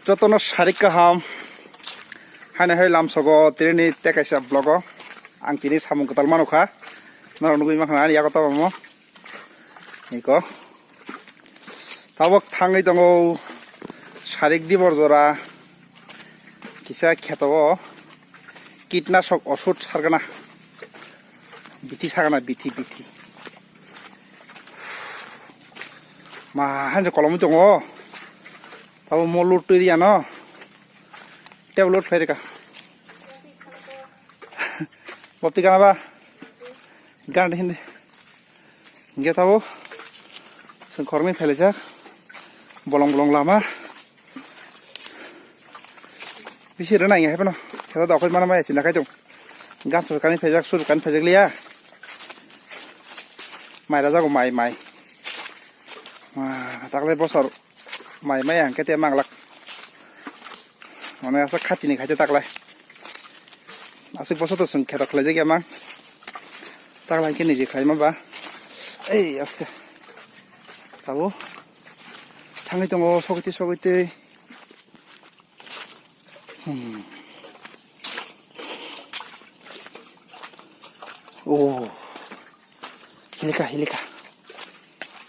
Jotono sharik kaham hana hai lam sogo tini tekaisa blogo ang tini samung ketal manuka naro nugui makna ya kota mo iko tabok tangai dongo sharik dibor jora kisa khetogo kitnashok oshud sargana biti sargana biti ma hanje kolom dongo tabo mo lut tu dia no tablet fere ka bopti kana ba gan hindi nge tabo sing kormi fele jak bolong lama bisi rena ya hepno kata dokoi mana mai cinta kai jong gam to kan fejak sur kan fejak liya mai raja ko mai ma takle bosor mai yang kete manglak mana asa khati ni khaite taklai asik bosor to sung khetak leje ge mang taklai ke nije khai ma ba ei aste tabo tangi tongo sogiti oh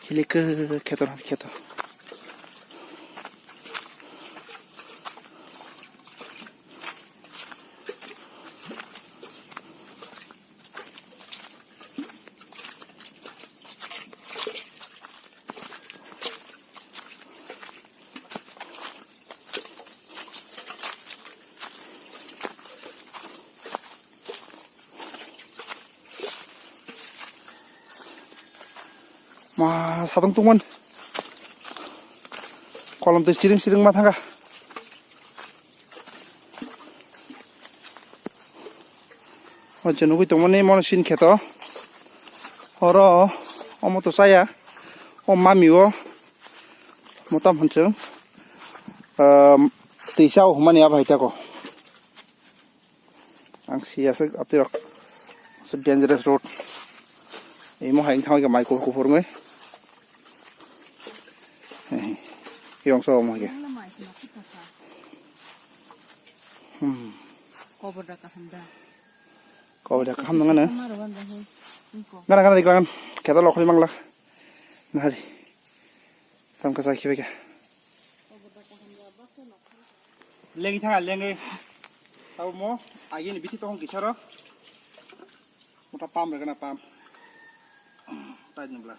hilika ketor ma sadong tungman kolam tu siring ma thanga ojenugui tongmani mon sin kheto oro omoto saya o mamiwo motam hanchung tisau humani abaita ko ang siasek atirok so dangerous road imo haing thang ga mai ko ngai yang so mo ge ko da kam ngana ngana iklan keta lokli mangla nari sam ka sakhi bega lengi thanga lengi tau mo agi ni biti to hong kisaro mota pam re kana pam tai ni bla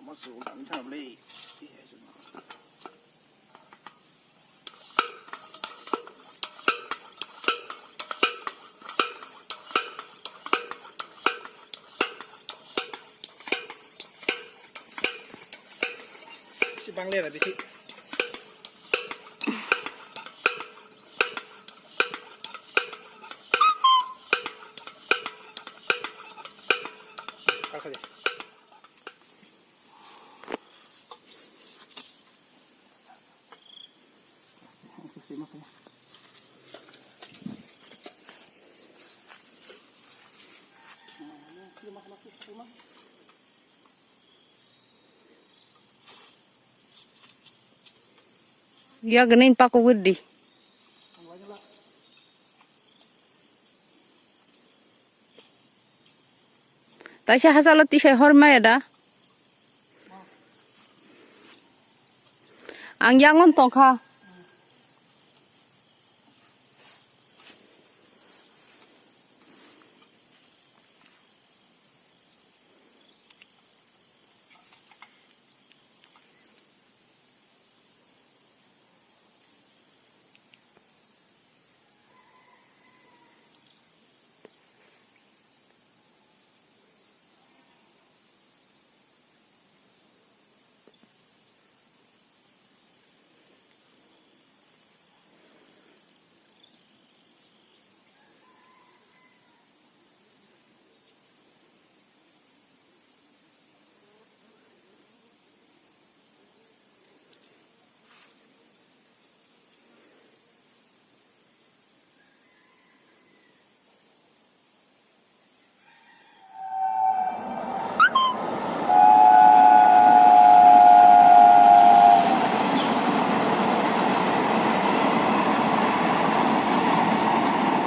masuk kami tak boleh si bang le lah di sini Ya genin paku gede. Tasya hasalat tisay hormay ada. Ang yangon tongka.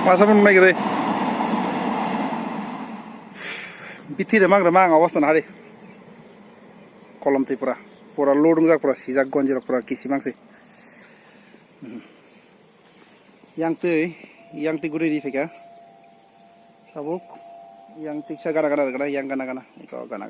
masa mau naik deh. Bitir remang awas tanah hari. Kolam ti pura loading jak pura sijak gonjir pura kisi mangsi. Yang ti guri di fika. Sabuk yang ti sa gana, yang gana. Iko gana.